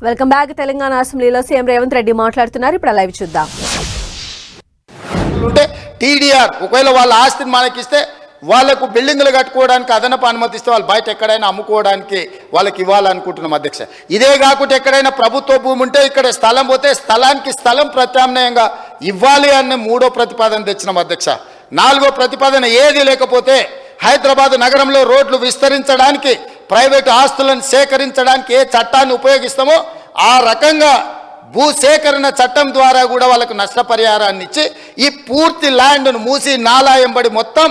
Welcome back. Telangana అసెంబ్లీలో CM Revanth Reddy మాట్లాడుతున్నారు. ఇప్పుడు లైవ్ చూద్దాం. టీడీఆర్ ఒకవేళ వాళ్ళ ఆస్తిని మనకిస్తే వాళ్ళకు బిల్డింగ్లు కట్టుకోవడానికి అదనపు అనుమతిస్తే వాళ్ళు బయట ఎక్కడైనా అమ్ముకోవడానికి వాళ్ళకి ఇవ్వాలనుకుంటున్నాం అధ్యక్ష. ఇదే కాకుండా ఎక్కడైనా ప్రభుత్వ భూమి ఉంటే ఇక్కడ స్థలం పోతే స్థలానికి స్థలం ప్రత్యామ్నాయంగా ఇవ్వాలి అనే మూడో ప్రతిపాదన తెచ్చినాం అధ్యక్ష. నాలుగో ప్రతిపాదన ఏది లేకపోతే హైదరాబాద్ నగరంలో రోడ్లు విస్తరించడానికి ప్రైవేటు ఆస్తులను సేకరించడానికి ఏ చట్టాన్ని ఉపయోగిస్తామో ఆ రకంగా భూసేకరణ చట్టం ద్వారా కూడా వాళ్ళకు నష్టపరిహారాన్ని ఇచ్చి ఈ పూర్తి ల్యాండ్ను మూసి నాలాయంబడి మొత్తం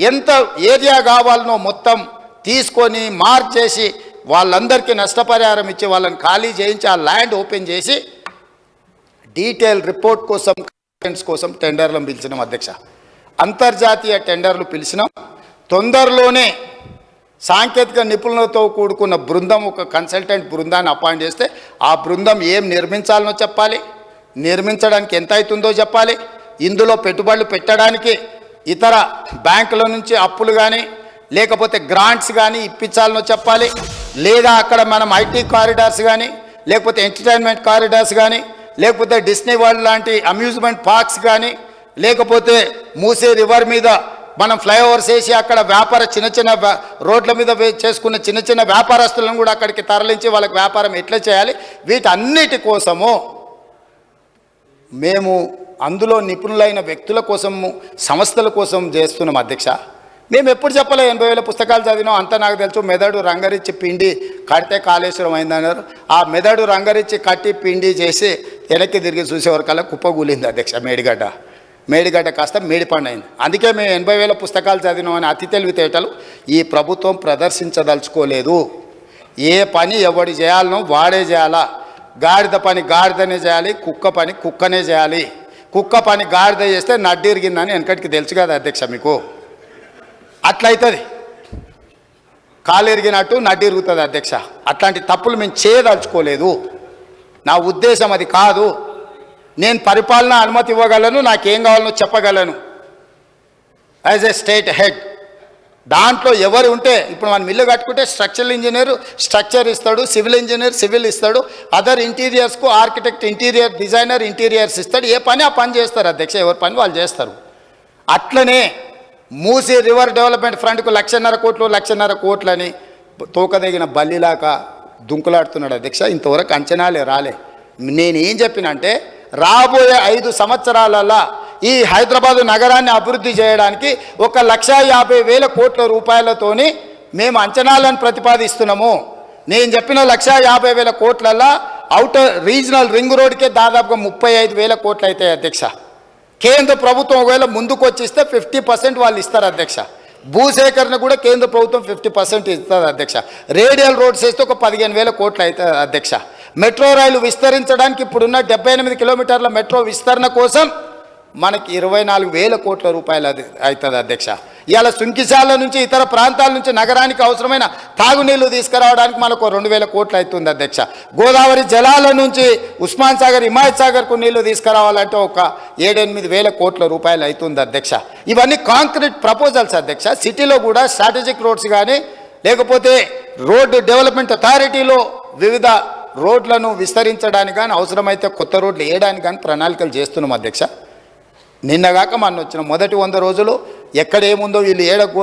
ఎంత ఏరియా కావాలనో మొత్తం తీసుకొని మార్చేసి వాళ్ళందరికీ నష్టపరిహారం ఇచ్చి వాళ్ళని ఖాళీ చేయించి ఆ ల్యాండ్ ఓపెన్ చేసి డీటెయిల్ రిపోర్ట్ కోసం టెండర్లను పిలిచినాం అధ్యక్ష. అంతర్జాతీయ టెండర్లు పిలిచినాం. తొందరలోనే సాంకేతిక నిపుణులతో కూడుకున్న బృందం, ఒక కన్సల్టెంట్ బృందాన్ని అపాయింట్ చేస్తే ఆ బృందం ఏం నిర్మించాలనో చెప్పాలి, నిర్మించడానికి ఎంత అవుతుందో చెప్పాలి, ఇందులో పెట్టుబడులు పెట్టడానికి ఇతర బ్యాంకుల నుంచి అప్పులు కానీ లేకపోతే గ్రాంట్స్ కానీ ఇప్పించాలనో చెప్పాలి, లేదా అక్కడ మనం ఐటీ కారిడార్స్ కానీ లేకపోతే ఎంటర్టైన్మెంట్ కారిడార్స్ కానీ లేకపోతే డిస్నీ వరల్డ్ లాంటి అమ్యూజ్మెంట్ పార్క్స్ కానీ లేకపోతే మూసీ రివర్ మీద మనం ఫ్లైఓవర్స్ వేసి అక్కడ చిన్న చిన్న రోడ్ల మీద చేసుకున్న చిన్న చిన్న వ్యాపారస్తులను కూడా అక్కడికి తరలించి వాళ్ళకి వ్యాపారం ఎట్లా చేయాలి, వీటన్నిటి కోసము మేము అందులో నిపుణులైన వ్యక్తుల కోసము సంస్థల కోసం చేస్తున్నాం అధ్యక్ష. మేము ఎప్పుడు చెప్పలే 80,000 పుస్తకాలు చదివినాం అంతా నాకు తెలుసు. మెదడు రంగరిచ్చి పిండి కడితే కాళేశ్వరం అయిందన్నారు. ఆ మెదడు రంగరిచ్చి కట్టి పిండి చేసి వెనక్కి తిరిగి చూసేవరకల్లా కుప్పగూలింది అధ్యక్ష. మేడిగడ్డ కాస్త మేడిపండు అయింది. అందుకే మేము 80,000 పుస్తకాలు చదివినామని అతి తెలివితేటలు ఈ ప్రభుత్వం ప్రదర్శించదలుచుకోలేదు. ఏ పని ఎవడు చేయాలనో వాడే చేయాలా. గాడిద పని గాడిదనే చేయాలి, కుక్క పని కుక్కనే చేయాలి. కుక్క పని గాడిద చేస్తే నడ్డిరిగిందని వెనకటికి తెలుసు కదా అధ్యక్ష మీకు. అట్లయితుంది, కాలు ఎరిగినట్టు నడ్డి ఇరుగుతుంది అధ్యక్ష. అట్లాంటి తప్పులు మేము చేయదలుచుకోలేదు. నా ఉద్దేశం అది కాదు. నేను పరిపాలన అనుమతి ఇవ్వగలను, నాకేం కావాలనో చెప్పగలను యాజ్ ఏ స్టేట్ హెడ్. దాంట్లో ఎవరు ఉంటే ఇప్పుడు మనం ఇల్లు కట్టుకుంటే స్ట్రక్చరల్ ఇంజనీర్ స్ట్రక్చర్ ఇస్తాడు, సివిల్ ఇంజనీర్ సివిల్ ఇస్తాడు, అదర్ ఇంటీరియర్స్కు ఆర్కిటెక్ట్ ఇంటీరియర్ డిజైనర్ ఇంటీరియర్స్ ఇస్తాడు. ఏ పని ఆ పని చేస్తారు అధ్యక్ష, ఎవరి పని వాళ్ళు చేస్తారు. అట్లనే మూసీ రివర్ డెవలప్మెంట్ ఫ్రంట్కు 1,50,000 కోట్లని తోకదగిన బల్లిలాగా దుంకులాడుతున్నాడు అధ్యక్ష. ఇంతవరకు అంచనాలే రాలే. నేనేం చెప్పినంటే రాబోయే 5 సంవత్సరాలలో ఈ హైదరాబాదు నగరాన్ని అభివృద్ధి చేయడానికి 1,50,000 కోట్ల రూపాయలతోని మేము అంచనాలను ప్రతిపాదిస్తున్నాము. నేను చెప్పిన 1,50,000 కోట్లలో అవుటర్ రీజనల్ రింగ్ రోడ్కే దాదాపుగా 35,000 కోట్లు అవుతాయి అధ్యక్ష. కేంద్ర ప్రభుత్వం ఒకవేళ ముందుకు వచ్చిస్తే 50% వాళ్ళు ఇస్తారు అధ్యక్ష. భూసేకరణ కూడా కేంద్ర ప్రభుత్వం 50% ఇస్తుంది అధ్యక్ష. రేడియల్ రోడ్స్ వేస్తే ఒక 15,000 కోట్లు అవుతుంది అధ్యక్ష. మెట్రో రైలు విస్తరించడానికి ఇప్పుడున్న 78 కిలోమీటర్ల మెట్రో విస్తరణ కోసం మనకి 24,000 కోట్ల రూపాయలు అవుతుంది అధ్యక్ష. ఇవాళ సుంకిశాల నుంచి ఇతర ప్రాంతాల నుంచి నగరానికి అవసరమైన తాగునీళ్లు తీసుకురావడానికి మనకు 2,000 కోట్లు అవుతుంది అధ్యక్ష. గోదావరి జలాల నుంచి ఉస్మాన్ సాగర్ హిమాయత్ సాగర్కు నీళ్లు తీసుకురావాలంటే ఒక 7-8,000 కోట్ల రూపాయలు అవుతుంది అధ్యక్ష. ఇవన్నీ కాంక్రీట్ ప్రపోజల్స్ అధ్యక్ష. సిటీలో కూడా స్ట్రాటజిక్ రోడ్స్ కానీ లేకపోతే రోడ్డు డెవలప్మెంట్ అథారిటీలో వివిధ రోడ్లను విస్తరించడానికి కానీ అవసరమైతే కొత్త రోడ్లు వేయడానికి కానీ ప్రణాళికలు చేస్తున్నాం అధ్యక్ష. నిన్నగాక మన వచ్చిన మొదటి 100 రోజులు ఎక్కడేముందో వీళ్ళు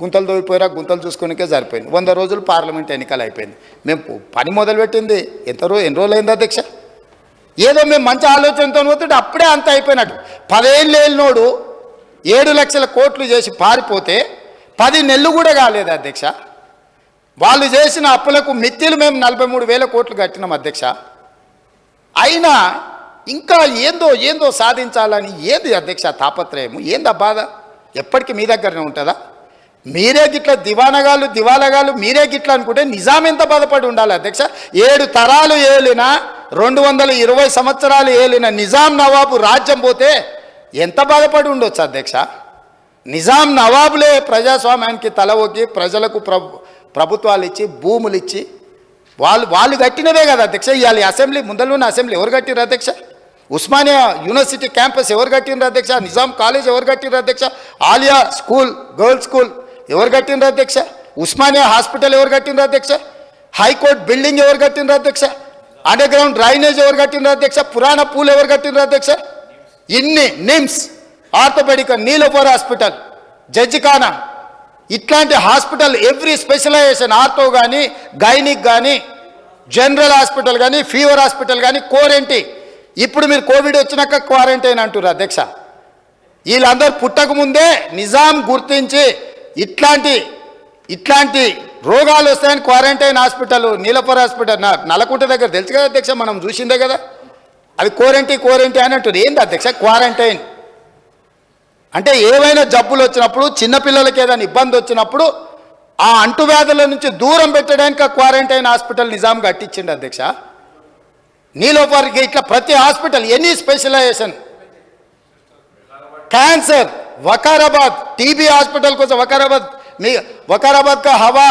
గుంతలు తోగిపోయారా గుంతలు చూసుకునికే సరిపోయింది. 100 రోజులు పార్లమెంట్ ఎన్నికలు అయిపోయింది. మేము పని మొదలుపెట్టింది ఎన్ని రోజులు అయింది అధ్యక్ష. ఏదో మేము మంచి ఆలోచనతో పోతుంటే అప్పుడే అంత అయిపోయినట్టు. 10 ఏళ్ళు వెళ్ళినోడు 7 లక్షల కోట్లు చేసి పారిపోతే 10 నెలలు కూడా కాలేదు అధ్యక్ష. వాళ్ళు చేసిన అప్పులకు మిత్తిలు మేము 43,000 కోట్లు కట్టినాం అధ్యక్ష. అయినా ఇంకా ఏందో సాధించాలని ఏంది అధ్యక్ష తాపత్రయము, ఏందా బాధ? ఎప్పటికీ మీ దగ్గరనే ఉంటుందా? మీరే గిట్ల దివాలగాలు మీరే గిట్ల అనుకుంటే నిజాం ఎంత బాధపడి ఉండాలి అధ్యక్ష. 7 తరాలు ఏలిన 220 సంవత్సరాలు ఏలిన నిజాం నవాబు రాజ్యం పోతే ఎంత బాధపడి ఉండొచ్చు అధ్యక్ష. నిజాం నవాబులే ప్రజాస్వామ్యానికి తల ఒగ్గి ప్రజలకు ప్రభుత్వాలు ఇచ్చి భూములు ఇచ్చి వాళ్ళు కట్టినవే కదా అధ్యక్ష. ఇవాళ అసెంబ్లీ ముందరలోని అసెంబ్లీ ఎవరు కట్టినారు అధ్యక్ష? ఉస్మానియా యూనివర్సిటీ క్యాంపస్ ఎవరు కట్టినారు అధ్యక్ష? నిజాం కాలేజ్ ఎవరు కట్టినారు అధ్యక్ష? ఆలియా స్కూల్ గర్ల్స్ స్కూల్ ఎవరు కట్టినారు అధ్యక్ష? ఉస్మానియా హాస్పిటల్ ఎవరు కట్టినారు అధ్యక్ష? హైకోర్టు బిల్డింగ్ ఎవరు కట్టినారు అధ్యక్ష? అండర్ గ్రౌండ్ డ్రైనేజ్ ఎవరు కట్టినారు అధ్యక్ష? పురాణ పూలు ఎవరు కట్టినారు అధ్యక్ష? ఇన్ని నిమ్స్, ఆర్థోపెడిక్, నీలోఫర్ హాస్పిటల్, జడ్జిఖానా, ఇట్లాంటి హాస్పిటల్ ఎవ్రీ స్పెషలైజేషన్, ఆర్థో కానీ, గైనిక్ కానీ, జనరల్ హాస్పిటల్ కానీ, ఫీవర్ హాస్పిటల్ కానీ, క్వారంటైన్. ఇప్పుడు మీరు కోవిడ్ వచ్చినాక క్వారంటైన్ అంటున్నారు అధ్యక్ష. వీళ్ళందరూ పుట్టక ముందే నిజాం గుర్తించి ఇట్లాంటి రోగాలు వస్తాయని quarantine hospital, Niloufer hospital, Nallakunta దగ్గర తెలుసు కదా అధ్యక్ష, మనం చూసిందే కదా. అది క్వారంటైన్ అని అంటుంది. ఏంది అధ్యక్ష క్వారంటైన్ అంటే? ఏవైనా జబ్బులు వచ్చినప్పుడు, చిన్నపిల్లలకి ఏదైనా ఇబ్బంది వచ్చినప్పుడు ఆ అంటువ్యాధుల నుంచి దూరం పెట్టడానికి ఆ క్వారంటైన్ హాస్పిటల్ నిజాం కట్టించింది అధ్యక్ష. నీలోఫర్కి ఇట్లా ప్రతి hospital, any specialisation, cancer, Vikarabad TB hospital కోసం वकाराबाद का हवा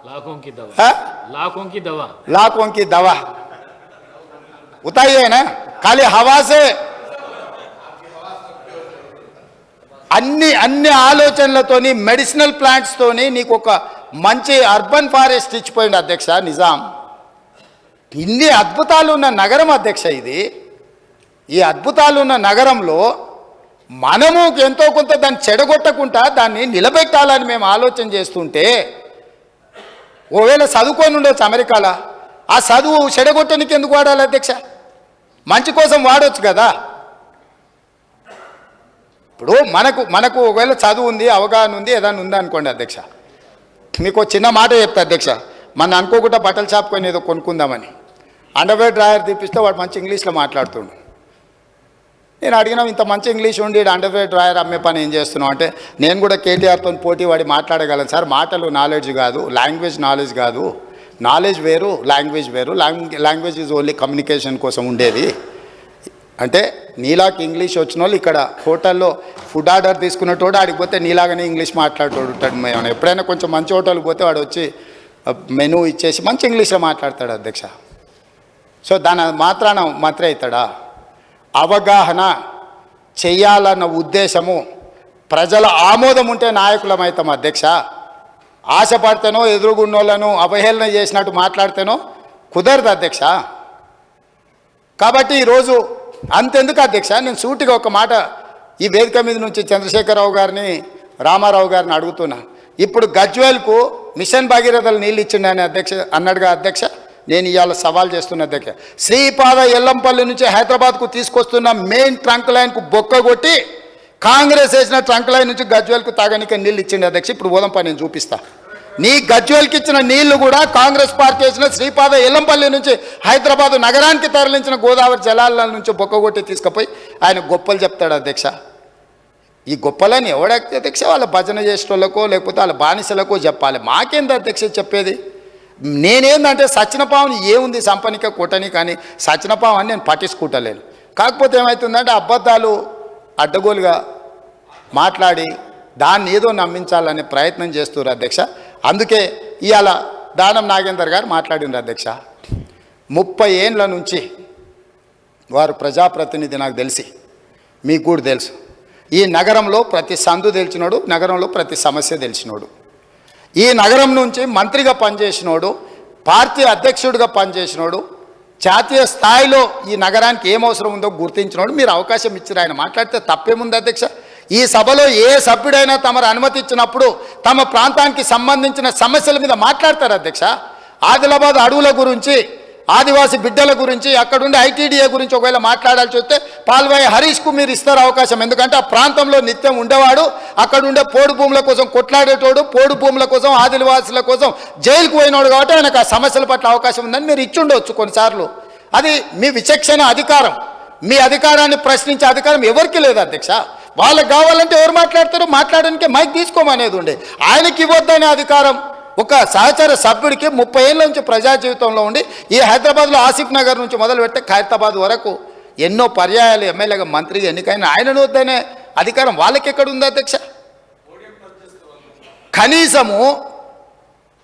लाखों की दवा है? लाखों की दवा उताई है ना, खाली हवा से అన్ని ఆలోచనలతోని, మెడిసినల్ ప్లాంట్స్ తోని నీకు ఒక మంచి అర్బన్ ఫారెస్ట్ ఇచ్చిపోయింది అధ్యక్ష నిజాం. ఇన్ని అద్భుతాలు ఉన్న నగరం అధ్యక్ష ఇది. ఈ అద్భుతాలు ఉన్న నగరంలో మనము ఎంతో కొంత దాన్ని చెడగొట్టకుండా దాన్ని నిలబెట్టాలని మేము ఆలోచన చేస్తుంటే, ఓవేళ చదువుకొని ఉండొచ్చు అమెరికాలో, ఆ చదువు చెడగొట్టడానికి ఎందుకు వాడాలి అధ్యక్ష? మంచి కోసం వాడవచ్చు కదా. ఇప్పుడు మనకు ఒకవేళ చదువు ఉంది, అవగాహన ఉంది, ఏదైనా ఉందా అనుకోండి అధ్యక్ష, మీకు చిన్న మాట చెప్తా అధ్యక్ష. మన అనుకోకుండా బట్టల షాప్ కొని ఏదో కొనుక్కుందామని అండర్వేర్ డ్రాయర్ తీపిస్తే వాడు మంచి ఇంగ్లీష్లో మాట్లాడుతుండు. నేను అడిగినా, ఇంత మంచి ఇంగ్లీష్ ఉండి అండర్వేర్ డ్రాయర్ అమ్మే పని ఏం చేస్తున్నావు అంటే, నేను కూడా కేటీఆర్తో పోటీ వాడి మాట్లాడగలను సార్. మాటలు నాలెడ్జ్ కాదు, లాంగ్వేజ్ నాలెడ్జ్ కాదు. నాలెడ్జ్ వేరు, లాంగ్వేజ్ వేరు. లాంగ్వేజ్ ఈజ్ ఓన్లీ కమ్యూనికేషన్ కోసం ఉండేది. అంటే నీలాకి ఇంగ్లీష్ వచ్చిన వాళ్ళు ఇక్కడ హోటల్లో ఫుడ్ ఆర్డర్ తీసుకున్నటోడు ఆడికి పోతే నీలాగానే ఇంగ్లీష్ మాట్లాడేటోడు ఉంటాడు. మేము ఎప్పుడైనా కొంచెం మంచి హోటల్కి పోతే వాడు వచ్చి మెనూ ఇచ్చేసి మంచి ఇంగ్లీష్లో మాట్లాడతాడు అధ్యక్ష. సో దాని మాత్రాన మంత్రి అవుతాడా? అవగాహన చెయ్యాలన్న ఉద్దేశము, ప్రజల ఆమోదం ఉంటే నాయకులమవుతాం అధ్యక్ష. ఆశపడితేనో ఎదురుగున్నోళ్ళను అవహేళన చేసినట్టు మాట్లాడితేనో కుదరదు అధ్యక్ష. కాబట్టి ఈరోజు అంతెందుకు అధ్యక్ష, నేను సూటిగా ఒక మాట ఈ వేదిక మీద నుంచి చంద్రశేఖరరావు గారిని, రామారావు గారిని అడుగుతున్నా. ఇప్పుడు గజ్వేల్కు మిషన్ భగీరథలు నీళ్ళు ఇచ్చిండని అన్నాడుగా అధ్యక్ష. నేను ఇవాళ సవాల్ చేస్తున్న అధ్యక్ష, శ్రీపాద ఎల్లంపల్లి నుంచి హైదరాబాద్కు తీసుకొస్తున్న మెయిన్ ట్రంక్ లైన్కు బొక్క కొట్టి కాంగ్రెస్ వేసిన ట్రంక్ లైన్ నుంచి గజ్వేల్కు తాగడానికి నీళ్ళు ఇచ్చిండు అధ్యక్ష. ఇప్పుడు పోదాంపా, నేను చూపిస్తా. నీ గజ్వేల్కి ఇచ్చిన నీళ్లు కూడా కాంగ్రెస్ పార్టీ వేసిన శ్రీపాద ఎల్లంపల్లి నుంచి హైదరాబాద్ నగరానికి తరలించిన గోదావరి జలాల నుంచి బొక్కగొట్టి తీసుకుపోయి ఆయన గొప్పలు చెప్తాడు అధ్యక్ష. ఈ గొప్పలని ఎవడైతే అధ్యక్ష వాళ్ళ భజన చేసేటోళ్ళకో లేకపోతే వాళ్ళ బానిసలకో చెప్పాలి. మాకేంది అధ్యక్ష చెప్పేది? నేనేందంటే సచ్చినపావుని ఏముంది సంపనిక కొట్టని, కానీ సచ్చినపావు అని నేను పట్టించుకుంటలేను. కాకపోతే ఏమవుతుందంటే అబద్ధాలు అడ్డగోలుగా మాట్లాడి దాన్ని ఏదో నమ్మించాలనే ప్రయత్నం చేస్తున్నారు అధ్యక్ష. అందుకే ఇవాళ దానం నాగేందర్ గారు మాట్లాడినారు అధ్యక్ష. 30 ఏండ్ల నుంచి వారు ప్రజాప్రతినిధి, నాకు తెలిసి మీకు కూడా తెలుసు. ఈ నగరంలో ప్రతి సందు తెలిసినోడు, నగరంలో ప్రతి సమస్య తెలిసినోడు, ఈ నగరం నుంచి మంత్రిగా పనిచేసినోడు, పార్టీ అధ్యక్షుడిగా పనిచేసినోడు, జాతీయ స్థాయిలో ఈ నగరానికి ఏం అవసరం ఉందో గుర్తించినోడు. మీరు అవకాశం ఇచ్చారు, ఆయన మాట్లాడితే తప్పేముంది అధ్యక్ష? ఈ సభలో ఏ సభ్యుడైనా తమరు అనుమతి ఇచ్చినప్పుడు తమ ప్రాంతానికి సంబంధించిన సమస్యల మీద మాట్లాడతారు అధ్యక్ష. ఆదిలాబాద్ అడవుల గురించి, ఆదివాసీ బిడ్డల గురించి, అక్కడుండే ఐటీడీఏ గురించి ఒకవేళ మాట్లాడాల్సి వస్తే పాల్వాయి హరీష్కు మీరు ఇస్తారు అవకాశం. ఎందుకంటే ఆ ప్రాంతంలో నిత్యం ఉండేవాడు, అక్కడుండే పోడు భూముల కోసం కొట్లాడేటోడు, పోడు భూముల కోసం, ఆదివాసుల కోసం జైలుకు పోయినోడు. కాబట్టి ఆయనకు ఆ సమస్యల పట్ల అవకాశం ఉందని మీరు ఇచ్చుండవచ్చు కొన్నిసార్లు. అది మీ విచక్షణ అధికారం. మీ అధికారాన్ని ప్రశ్నించే అధికారం ఎవరికి లేదు అధ్యక్ష. వాళ్ళకి కావాలంటే ఎవరు మాట్లాడతారో మాట్లాడడానికి మైక్ తీసుకోమనేది ఉండే. ఆయనకి ఇవ్వద్దనే అధికారం ఒక సహచర సభ్యుడికి 30 ఏళ్ళ నుంచి ప్రజా జీవితంలో ఉండి ఈ హైదరాబాద్లో ఆసిఫ్ నగర్ నుంచి మొదలు పెడితే ఖైరతాబాద్ వరకు ఎన్నో పర్యాయాలు ఎమ్మెల్యేగా మంత్రిగా ఎన్నికైన ఆయనను వద్దనే అధికారం వాళ్ళకి ఎక్కడ ఉంది అధ్యక్ష?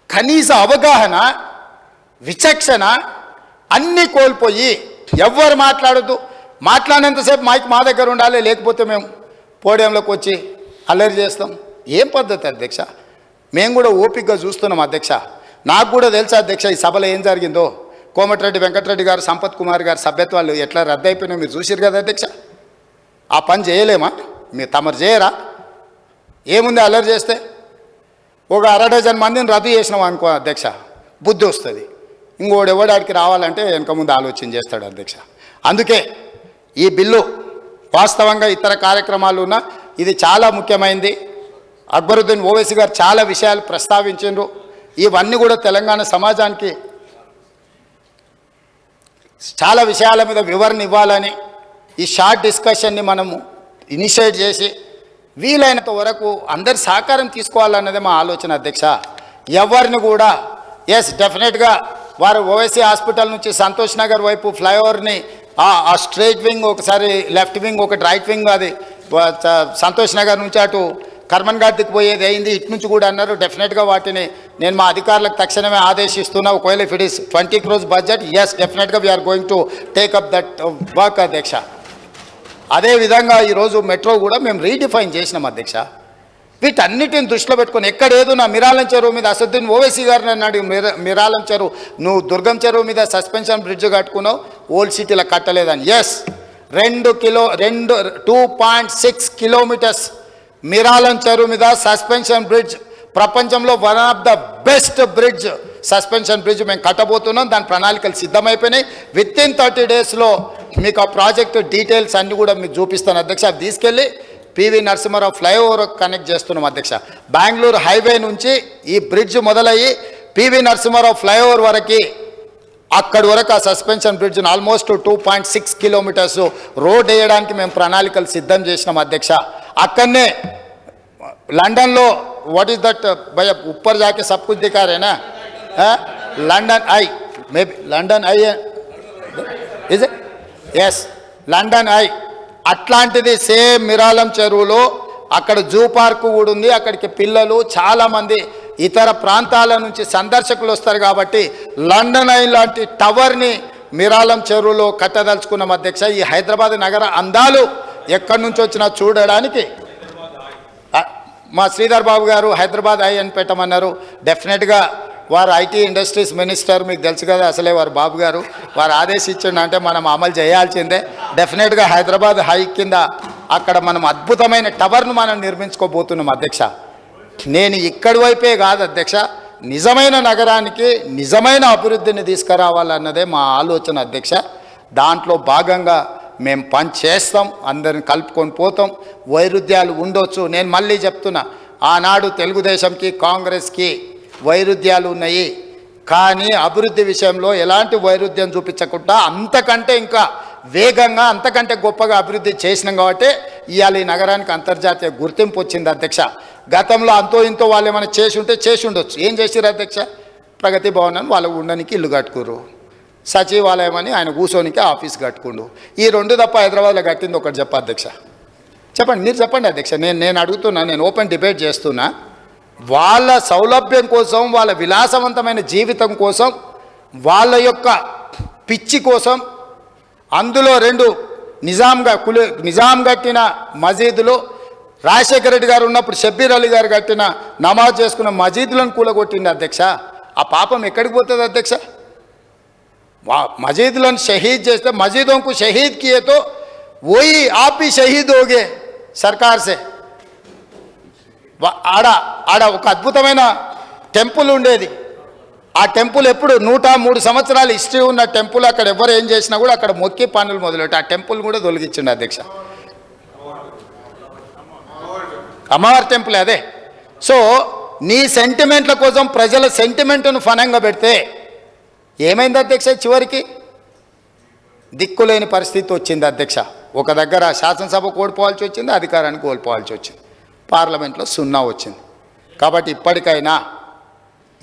కనీస అవగాహన, విచక్షణ అన్నీ కోల్పోయి ఎవ్వరు మాట్లాడద్దు, మాట్లాడినంతసేపు మైక్ మా దగ్గర ఉండాలి, లేకపోతే మేము పోడియంలోకి వచ్చి అల్లరి చేస్తాం. ఏం పద్ధతి అధ్యక్ష? మేము కూడా ఓపికగా చూస్తున్నాం అధ్యక్ష. నాకు కూడా తెలుసా అధ్యక్ష ఈ సభలో ఏం జరిగిందో. కోమటిరెడ్డి వెంకటరెడ్డి గారు, సంపత్ కుమార్ గారు సభ్యత్వాలు ఎట్లా రద్దు అయిపోయినా మీరు చూసిరు కదా అధ్యక్ష. ఆ పని చేయలేమా? మీరు తమరు చేయరా? ఏముంది అల్లరి చేస్తే? ఒక 1/2 మందిని రద్దు చేసినాం అనుకో అధ్యక్ష, బుద్ధి వస్తుంది. ఇంకోడు ఎవడాడికి రావాలంటే వెనక ముందు ఆలోచన చేస్తాడు అధ్యక్ష. అందుకే ఈ బిల్లు వాస్తవంగా ఇతర కార్యక్రమాలు ఉన్న ఇది చాలా ముఖ్యమైనది. అక్బరుద్దీన్ ఓవైసీ గారు చాలా విషయాలు ప్రస్తావించారు. ఇవన్నీ కూడా తెలంగాణ సమాజానికి చాలా విషయాల మీద వివరణ ఇవ్వాలని ఈ షార్ట్ డిస్కషన్ని మనము ఇనిషియేట్ చేసి వీలైనంత వరకు అందరి సహకారం తీసుకోవాలన్నదే మా ఆలోచన అధ్యక్ష. ఎవరిని కూడా డెఫినెట్గా వారు ఓవైసీ హాస్పిటల్ నుంచి సంతోష్ నగర్ వైపు ఫ్లైఓవర్ని ఆ స్ట్రైట్ వింగ్ ఒకసారి, లెఫ్ట్ వింగ్ ఒకటి, రైట్ వింగ్ అది సంతోష్ నగర్ నుంచి అటు కర్మన్ ఘాట్కి పోయేది అయింది. ఇటు నుంచి కూడా అన్నారు. డెఫినెట్గా వాటిని నేను మా అధికారులకు తక్షణమే ఆదేశిస్తున్నా. ఒకవేళ if it is 20 crores budget, డెఫినెట్గా we are going to take up that work అధ్యక్ష. అదేవిధంగా ఈరోజు మెట్రో కూడా మేము రీడిఫైన్ చేసినాం అధ్యక్ష. వీటన్నిటిని దృష్టిలో పెట్టుకొని ఎక్కడేదో నా మిరాలం చెరువు మీద అసదుద్దీన్ ఓవైసీ గారిని అన్నాడు, మిరాలం చెరువు నువ్వు దుర్గం చెరువు మీద సస్పెన్షన్ బ్రిడ్జ్ కట్టుకున్నావు, ఓల్డ్ సిటీలో కట్టలేదని. 2.6 kilometers మిరాలం చెరువు మీద సస్పెన్షన్ బ్రిడ్జ్, ప్రపంచంలో one of the best bridge, suspension bridge మేము కట్టబోతున్నాం. దాని ప్రణాళికలు సిద్ధమైపోయినాయి. వితిన్ 30 daysలో మీకు ఆ ప్రాజెక్టు డీటెయిల్స్ అన్నీ కూడా మీకు చూపిస్తాను అధ్యక్ష. అవి తీసుకెళ్ళి పివి నరసింహారావు ఫ్లైఓవర్ కనెక్ట్ చేస్తున్నాం అధ్యక్ష. బెంగళూరు హైవే నుంచి ఈ బ్రిడ్జ్ మొదలయ్యి పివి నరసింహారావు ఫ్లైఓవర్ వరకు, అక్కడి వరకు ఆ సస్పెన్షన్ బ్రిడ్జ్ను ఆల్మోస్ట్ 2.6 kilometers రోడ్ వేయడానికి మేము ప్రణాళికలు సిద్ధం చేసినాం అధ్యక్ష. అక్కడనే లండన్లో వాట్ ఈస్ దట్ భయ ఉప్పర్ జాకే సబ్ కుచ్ దిఖా రేనా, London eye, maybe London eye is London eye, అట్లాంటిది సేమ్ మిరాలం చెరువులో అక్కడ జూ పార్కు కూడా ఉంది. అక్కడికి పిల్లలు చాలామంది ఇతర ప్రాంతాల నుంచి సందర్శకులు వస్తారు కాబట్టి లండన్ ఐ లాంటి టవర్ని మిరాలం చెరువులో కట్టదలుచుకున్నాం అధ్యక్ష. ఈ హైదరాబాద్ నగర అందాలు ఎక్కడి నుంచి వచ్చినా చూడడానికి మా శ్రీధర్ బాబు గారు హైదరాబాద్ ఐ అని పెట్టమన్నారు. డెఫినెట్గా వారు ఐటీ ఇండస్ట్రీస్ మినిస్టర్, మీకు తెలుసు కదా అసలే వారు బాబు గారు, వారు ఆదేశించండి అంటే మనం అమలు చేయాల్సిందే. డెఫినెట్గా హైదరాబాద్ హై కింద అక్కడ మనం అద్భుతమైన టవర్ను మనం నిర్మించుకోబోతున్నాం అధ్యక్ష. నేను ఇక్కడి వైపే కాదు అధ్యక్ష, నిజమైన నగరానికి నిజమైన అభివృద్ధిని తీసుకురావాలన్నదే మా ఆలోచన అధ్యక్ష. దాంట్లో భాగంగా మేము పని చేస్తాం, అందరిని కలుపుకొని పోతాం. వైరుధ్యాలు ఉండొచ్చు. నేను మళ్ళీ చెప్తున్నా, ఆనాడు తెలుగుదేశంకి కాంగ్రెస్కి వైరుధ్యాలు ఉన్నాయి, కానీ అభివృద్ధి విషయంలో ఎలాంటి వైరుధ్యం చూపించకుండా అంతకంటే ఇంకా వేగంగా అంతకంటే గొప్పగా అభివృద్ధి చేసినాం కాబట్టి ఇవాళ ఈ నగరానికి అంతర్జాతీయ గుర్తింపు వచ్చింది అధ్యక్ష. గతంలో అంతో ఇంతో వాళ్ళు ఏమైనా చేసి ఉండొచ్చు. ఏం చేసిరు అధ్యక్ష? ప్రగతి భవన్ అని వాళ్ళు ఉండడానికి ఇల్లు కట్టుకురు, సచివాలయం అని ఆయన కూర్చోనికి ఆఫీస్ కట్టుకుండు. ఈ 2 తప్ప హైదరాబాద్లో కట్టింది ఒకటి చెప్ప అధ్యక్ష. చెప్పండి, మీరు చెప్పండి అధ్యక్ష. నేను అడుగుతున్నా, నేను ఓపెన్ డిబేట్ చేస్తున్నా. వాళ్ళ సౌలభ్యం కోసం, వాళ్ళ విలాసవంతమైన జీవితం కోసం, వాళ్ళ యొక్క పిచ్చి కోసం అందులో 2 నిజాం కట్టిన మసీదులు, రాజశేఖర రెడ్డి గారు ఉన్నప్పుడు షబ్బీర్ అలీ గారు కట్టిన నమాజ్ చేసుకున్న మసీదులను కూలగొట్టింది అధ్యక్ష. ఆ పాపం ఎక్కడికి పోతుంది అధ్యక్ష? మసీదులను షహీద్ చేస్తే మసీదోं को शहीद किए तो वही आप भी शहीद हो गए सरकार से. ఆడ ఒక అద్భుతమైన టెంపుల్ ఉండేది. ఆ టెంపుల్ ఎప్పుడు 103 సంవత్సరాల హిస్టరీ ఉన్న టెంపుల్. అక్కడ ఎవరు ఏం చేసినా కూడా అక్కడ మొక్కి పనులు మొదలెట్టి ఆ టెంపుల్ కూడా తొలగించిండు అధ్యక్ష. అమ్మవారి టెంపుల్ అదే. సో నీ సెంటిమెంట్ల కోసం ప్రజల సెంటిమెంట్ను ఫనంగా పెడితే ఏమైంది అధ్యక్ష? చివరికి దిక్కులేని పరిస్థితి వచ్చింది అధ్యక్ష. ఒక దగ్గర శాసనసభ కోల్పోవాల్సి వచ్చింది, అధికారాన్ని కోల్పోవాల్సి వచ్చింది, పార్లమెంట్లో 0 వచ్చింది. కాబట్టి ఇప్పటికైనా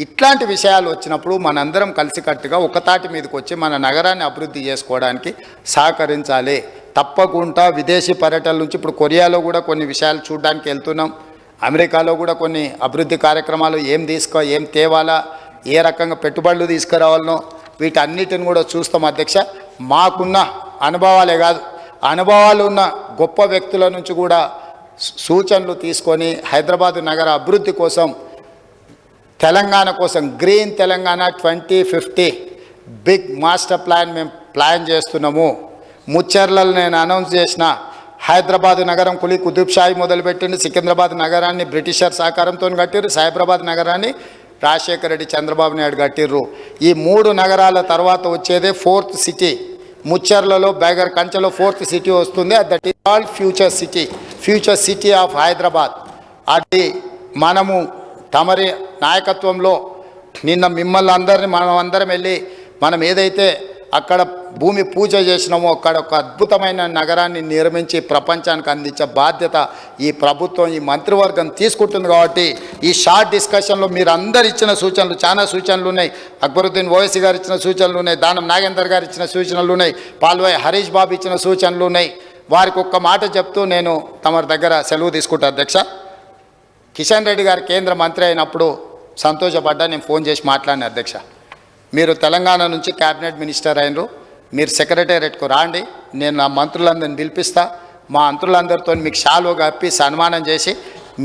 ఇట్లాంటి విషయాలు వచ్చినప్పుడు మనందరం కలిసికట్టుగా ఒక తాటి మీదకి వచ్చి మన నగరాన్ని అభివృద్ధి చేసుకోవడానికి సహకరించాలి. తప్పకుండా విదేశీ పర్యటనల నుంచి ఇప్పుడు కొరియాలో కూడా కొన్ని విషయాలు చూడడానికి వెళ్తున్నాం. అమెరికాలో కూడా కొన్ని అభివృద్ధి కార్యక్రమాలు ఏం తేవాలా, ఏ రకంగా పెట్టుబడులు తీసుకురావాలనో వీటన్నిటిని కూడా చూస్తాం అధ్యక్ష. మాకున్న అనుభవాలే కాదు, అనుభవాలు ఉన్న గొప్ప వ్యక్తుల నుంచి కూడా సూచనలు తీసుకొని హైదరాబాద్ నగర అభివృద్ధి కోసం, తెలంగాణ కోసం, green Telangana 2050 big master plan మేము ప్లాన్ చేస్తున్నాము. ముచ్చర్లలో నేను అనౌన్స్ చేసిన హైదరాబాద్ నగరం కులీ కుతుబ్ షాహీ మొదలుపెట్టిండు, సికింద్రాబాద్ నగరాన్ని బ్రిటిషర్ సహకారంతో కట్టిర్రు, సైబరాబాద్ నగరాన్ని రాజశేఖర రెడ్డి చంద్రబాబు నాయుడు కట్టిర్రు. ఈ 3 నగరాల తర్వాత వచ్చేదే 4th సిటీ. ముచ్చర్లలో బేగర్ కంచెలో 4th సిటీ వస్తుంది. That is called future city of Hyderabad. అది మనము తమరి నాయకత్వంలో నిన్న మిమ్మల్ని అందరినీ మనం అందరం వెళ్ళి మనం ఏదైతే అక్కడ భూమి పూజ చేసినామో అక్కడ ఒక అద్భుతమైన నగరాన్ని నిర్మించి ప్రపంచానికి అందించే బాధ్యత ఈ ప్రభుత్వం, ఈ మంత్రివర్గం తీసుకుంటుంది. కాబట్టి ఈ షార్ట్ డిస్కషన్లో మీరు అందరు ఇచ్చిన సూచనలు, చాలా సూచనలు ఉన్నాయి. అక్బరుద్దీన్ ఓవైసీ గారు ఇచ్చిన సూచనలు ఉన్నాయి, దానం నాగేందర్ గారు ఇచ్చిన సూచనలు ఉన్నాయి, పాల్వాయి హరీష్ బాబు ఇచ్చిన సూచనలు ఉన్నాయి. వారికి ఒక్క మాట చెప్తూ నేను తమరి దగ్గర సెలవు తీసుకుంటా అధ్యక్ష. కిషన్ రెడ్డి గారు కేంద్ర మంత్రి అయినప్పుడు సంతోషపడ్డా, నేను ఫోన్ చేసి మాట్లాడిన అధ్యక్ష. మీరు తెలంగాణ నుంచి క్యాబినెట్ మినిస్టర్ అయినరు, మీరు సెక్రటేరియట్కు రాండి, నేను నా మంత్రులందరిని పిలిపిస్తా, మా మంత్రులందరితో మీకు షాల్వ కప్పి సన్మానం చేసి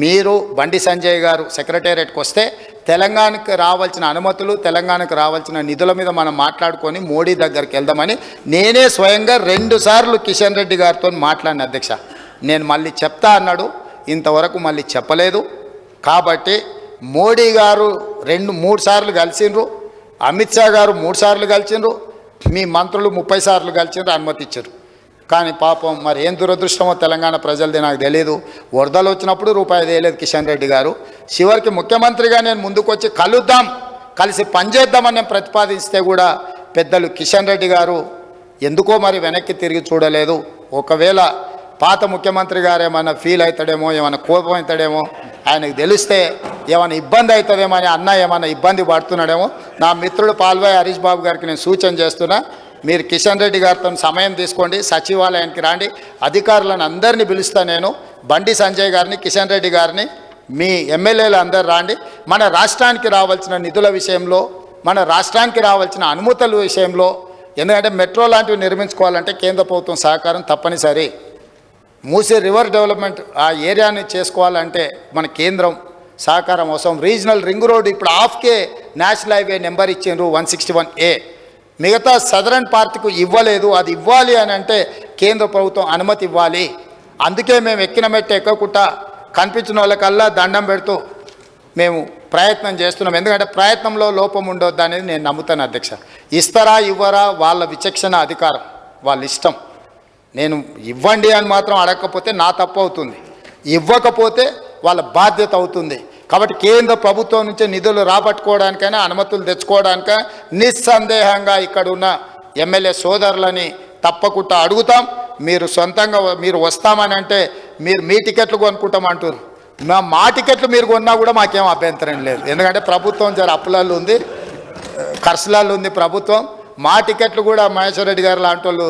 మీరు బండి సంజయ్ గారు సెక్రటేరియట్కి వస్తే తెలంగాణకు రావాల్సిన అనుమతులు, తెలంగాణకు రావాల్సిన నిధుల మీద మనం మాట్లాడుకొని మోడీ దగ్గరికి వెళ్దామని నేనే స్వయంగా 2 సార్లు కిషన్ రెడ్డి గారితో మాట్లాడిన అధ్యక్ష. నేను మళ్ళీ చెప్తా అన్నాడు, ఇంతవరకు మళ్ళీ చెప్పలేదు. కాబట్టి మోడీ గారు 2-3 సార్లు కలిసిండ్రు, అమిత్ షా గారు 3 సార్లు కలిసిండ్రు, మీ మంత్రులు 30 సార్లు కలిసిండ్రు, అనుమతి ఇచ్చారు. కానీ పాపం మరి ఏం దురదృష్టమో తెలంగాణ ప్రజలది నాకు తెలియదు. వరదలు వచ్చినప్పుడు రూపాయి వేయలేదు కిషన్ రెడ్డి గారు. చివరికి ముఖ్యమంత్రిగా నేను ముందుకు వచ్చి కలుద్దాం, కలిసి పనిచేద్దామని నేను ప్రతిపాదిస్తే కూడా పెద్దలు కిషన్ రెడ్డి గారు ఎందుకో మరి వెనక్కి తిరిగి చూడలేదు. ఒకవేళ పాత ముఖ్యమంత్రి గారు ఏమైనా ఫీల్ అవుతాడేమో, ఏమైనా కోపం అవుతాడేమో, ఆయనకు తెలిస్తే ఏమైనా ఇబ్బంది అవుతుందేమో అని అన్న ఏమైనా ఇబ్బంది పడుతున్నాడేమో. నా మిత్రుడు పాల్వాయి హరీష్ బాబు గారికి నేను సూచన చేస్తున్నా, మీరు కిషన్ రెడ్డి గారితో సమయం తీసుకోండి, సచివాలయానికి రాండి, అధికారులను అందరినీ పిలుస్తా. నేను బండి సంజయ్ గారిని, కిషన్ రెడ్డి గారిని, మీ ఎమ్మెల్యేలు అందరు రాండి. మన రాష్ట్రానికి రావాల్సిన నిధుల విషయంలో, మన రాష్ట్రానికి రావాల్సిన అనుమతుల విషయంలో, ఎందుకంటే మెట్రో లాంటివి నిర్మించుకోవాలంటే కేంద్ర ప్రభుత్వం సహకారం తప్పనిసరి. మూసీ రివర్ డెవలప్మెంట్ ఆ ఏరియాని చేసుకోవాలంటే మన కేంద్రం సహకారం అవసరం. రీజనల్ రింగ్ రోడ్ ఇప్పుడు హాఫ్కే నేషనల్ హైవే నెంబర్ ఇచ్చిండ్రు 161A, మిగతా సదరన్ పార్ట్కు ఇవ్వలేదు. అది ఇవ్వాలి అని అంటే కేంద్ర ప్రభుత్వం అనుమతి ఇవ్వాలి. అందుకే మేము ఎక్కిన మెట్టు ఎక్కకుండా కనిపించిన వాళ్ళకల్లా దండం పెడుతూ మేము ప్రయత్నం చేస్తున్నాం. ఎందుకంటే ప్రయత్నంలో లోపం ఉండొద్దు అనేది నేను నమ్ముతాను అధ్యక్ష. ఇస్తారా ఇవ్వరా వాళ్ళ విచక్షణ అధికారం, వాళ్ళ ఇష్టం. నేను ఇవ్వండి అని మాత్రం అడగకపోతే నా తప్పు అవుతుంది, ఇవ్వకపోతే వాళ్ళ బాధ్యత అవుతుంది. కాబట్టి కేంద్ర ప్రభుత్వం నుంచి నిధులు రాబట్టుకోవడానికైనా, అనుమతులు తెచ్చుకోవడానికైనా నిస్సందేహంగా ఇక్కడ ఉన్న ఎమ్మెల్యే సోదరులని తప్పకుండా అడుగుతాం. మీరు సొంతంగా మీరు వస్తామని అంటే మీరు మీ టికెట్లు కొనుక్కుంటామంటారు, మా టికెట్లు మీరు కొన్నా కూడా మాకేం అభ్యంతరం లేదు. ఎందుకంటే ప్రభుత్వం జర అప్పులలో ఉంది, ఖర్చులలో ఉంది ప్రభుత్వం. మా టికెట్లు కూడా మహేశ్వర రెడ్డి గారు లాంటి వాళ్ళు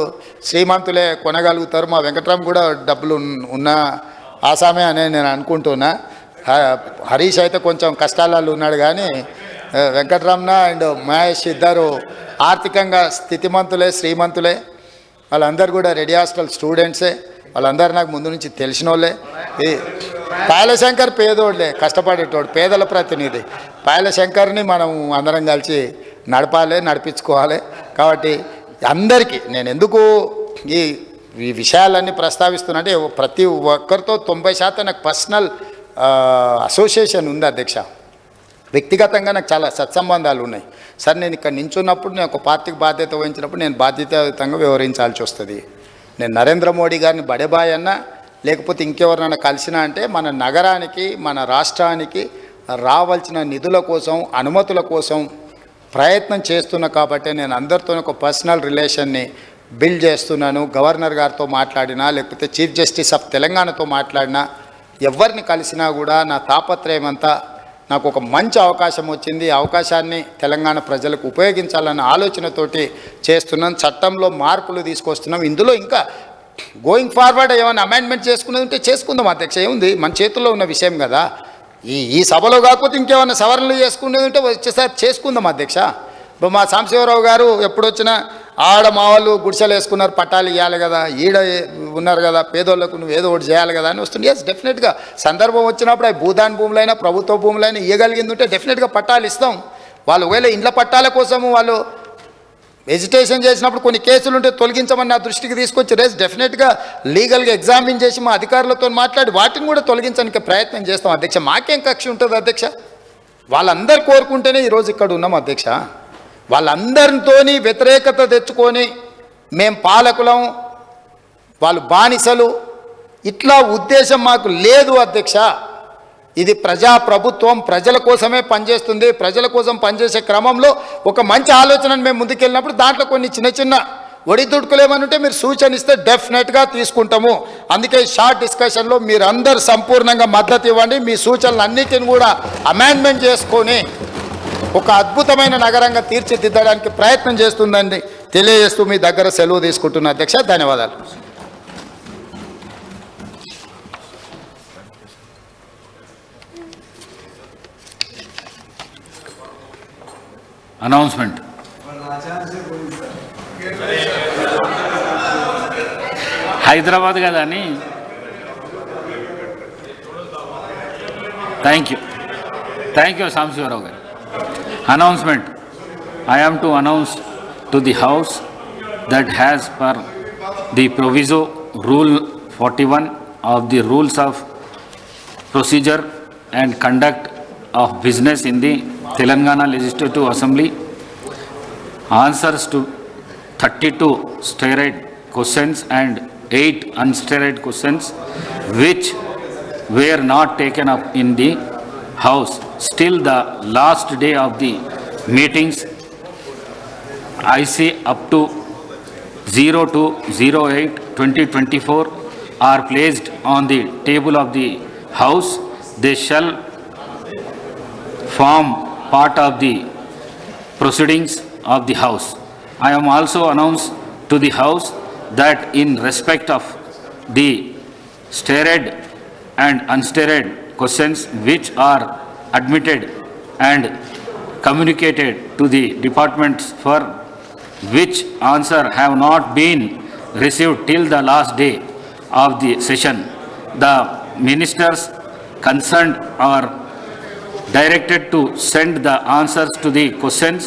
శ్రీమంతులే కొనగలుగుతారు. మా వెంకట్రామ్ కూడా డబ్బులు ఉన్న ఆసామే అని నేను అనుకుంటున్నా. హరీష్ అయితే కొంచెం కష్టాలలో ఉన్నాడు, కానీ వెంకట్రమణ అండ్ మహేష్ ఇద్దరు ఆర్థికంగా స్థితిమంతులే, శ్రీమంతులే. వాళ్ళందరూ కూడా రెడీ హాస్టల్ స్టూడెంట్సే. వాళ్ళందరూ నాకు ముందు నుంచి తెలిసిన వాళ్ళే. ఈ పాయలశంకర్ పేదోళ్ళే, కష్టపడేటోడు, పేదల ప్రతినిధి. పాయలశంకర్ని మనం అందరం కలిసి నడపాలి, నడిపించుకోవాలి. కాబట్టి అందరికీ నేను ఎందుకు ఈ విషయాలన్నీ ప్రస్తావిస్తున్నా అంటే ప్రతి ఒక్కరితో 90% నాకు పర్సనల్ అసోసియేషన్ ఉంది అధ్యక్ష. వ్యక్తిగతంగా నాకు చాలా సత్సంబంధాలు ఉన్నాయి. సార్ నేను ఇక్కడ నించున్నప్పుడు, నేను ఒక పార్టీకి బాధ్యత వహించినప్పుడు నేను బాధ్యతాయుతంగా వ్యవహరించాల్సి వస్తుంది. నేను నరేంద్ర మోడీ గారిని బడేబాయ్ అన్నా లేకపోతే ఇంకెవరినైనా కలిసినా అంటే మన నగరానికి, మన రాష్ట్రానికి రావాల్సిన నిధుల కోసం, అనుమతుల కోసం ప్రయత్నం చేస్తున్నా. కాబట్టి నేను అందరితో ఒక పర్సనల్ రిలేషన్ని బిల్డ్ చేస్తున్నాను. గవర్నర్ గారితో మాట్లాడినా, లేకపోతే చీఫ్ జస్టిస్ ఆఫ్ తెలంగాణతో మాట్లాడినా, ఎవరిని కలిసినా కూడా నా తాపత్రయం అంతా నాకు ఒక మంచి అవకాశం వచ్చింది, అవకాశాన్ని తెలంగాణ ప్రజలకు ఉపయోగించాలన్న ఆలోచనతోటి చేస్తున్నాం. చట్టంలో మార్పులు తీసుకొస్తున్నాం. ఇందులో ఇంకా గోయింగ్ ఫార్వర్డ్ ఏమైనా అమెండ్మెంట్ చేసుకునేది ఉంటే చేసుకుందాం అధ్యక్ష, ఏముంది, మన చేతుల్లో ఉన్న విషయం కదా. ఈ సభలో కాకపోతే ఇంకేమైనా సవరణలు చేసుకునేది ఉంటే వచ్చేసారి చేసుకుందాం అధ్యక్ష. ఇప్పుడు మా సాంబశివరావు గారు ఎప్పుడు వచ్చినా ఆడ మా వాళ్ళు గుడిసెలు వేసుకున్నారు, పట్టాలు ఇవ్వాలి కదా, ఈడ ఉన్నారు కదా, పేదోళ్ళకు నువ్వు ఏదో ఒకటి చేయాలి కదా అని వస్తుంది. ఎస్, డెఫినెట్గా సందర్భం వచ్చినప్పుడు అవి భూదాన్ భూములైనా ప్రభుత్వ భూములైనా ఇవ్వగలిగింది ఉంటే డెఫినెట్గా పట్టాలు ఇస్తాం. వాళ్ళు ఒకవేళ ఇండ్ల పట్టాల కోసము వాళ్ళు ఎజిటేషన్ చేసినప్పుడు కొన్ని కేసులు ఉంటే తొలగించమని నా దృష్టికి తీసుకొచ్చి రేస్ డెఫినెట్గా లీగల్గా ఎగ్జామిన్ చేసి మా అధికారులతో మాట్లాడి వాటిని కూడా తొలగించడానికి ప్రయత్నం చేస్తాం అధ్యక్ష. మాకేం కక్ష ఉంటుంది అధ్యక్ష? వాళ్ళందరూ కోరుకుంటేనే ఈరోజు ఇక్కడ ఉన్నాం అధ్యక్ష. వాళ్ళందరితోని వ్యతిరేకత తెచ్చుకొని మేం పాలకులం, వాళ్ళు బానిసలు, ఇట్లా ఉద్దేశం మాకు లేదు అధ్యక్ష. ఇది ప్రజాప్రభుత్వం ప్రజల కోసమే పనిచేస్తుంది. ప్రజల కోసం పనిచేసే క్రమంలో ఒక మంచి ఆలోచనను మేము ముందుకెళ్ళినప్పుడు దాంట్లో కొన్ని చిన్న చిన్న ఒడిదుడుకులేమని ఉంటే మీరు సూచన ఇస్తే డెఫినెట్గా తీసుకుంటాము. అందుకే షార్ట్ డిస్కషన్లో మీరు అందరు సంపూర్ణంగా మద్దతు ఇవ్వండి. మీ సూచనలు అన్నిటిని కూడా అమెండ్మెంట్ చేసుకొని ఒక అద్భుతమైన నగరంగా తీర్చిదిద్దడానికి ప్రయత్నం చేస్తుందండి తెలియజేస్తూ మీ దగ్గర సెలవు తీసుకుంటున్న అధ్యక్ష. ధన్యవాదాలు. అనౌన్స్మెంట్. హైదరాబాద్ కదా అని. థ్యాంక్ యూ సాంబశివరావు గారు. Announcement. I am to announce to the House that as per the proviso Rule 41 of the Rules of Procedure and Conduct of Business in the Telangana Legislative Assembly, answers to 32 steroid questions and 8 unsteroid questions which were not taken up in the House still the last day of the meetings, I say up to 02/08/2024 are placed on the table of the House. They shall form part of the proceedings of the House. I am also announced to the House that in respect of the steroid and unsteroid questions which are admitted and communicated to the departments for which answer have not been received till the last day of the session, the ministers concerned are directed to send the answers to the questions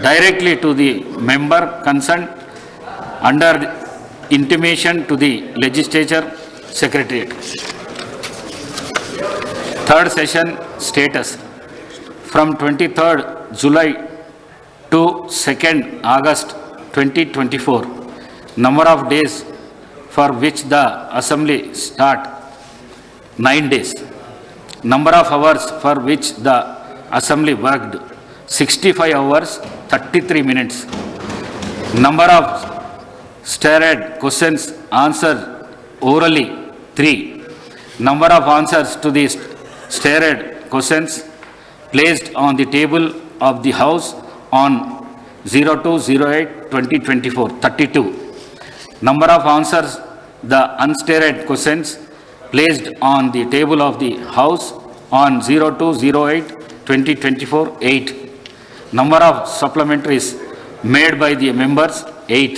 directly to the member concerned under intimation to the legislature secretariat. Third session status. From 23rd July to 2nd August 2024, number of days for which the assembly start 9 days. Number of hours for which the assembly worked 65 hours 33 minutes. Number of steroid questions answered orally 3. Number of answers to the steroid questions placed on the table of the House on 02/08/2024 32. Number of answers the unsteroid questions placed on the table of the House on 02/08/2024 8. Number of supplementaries made by the members 8.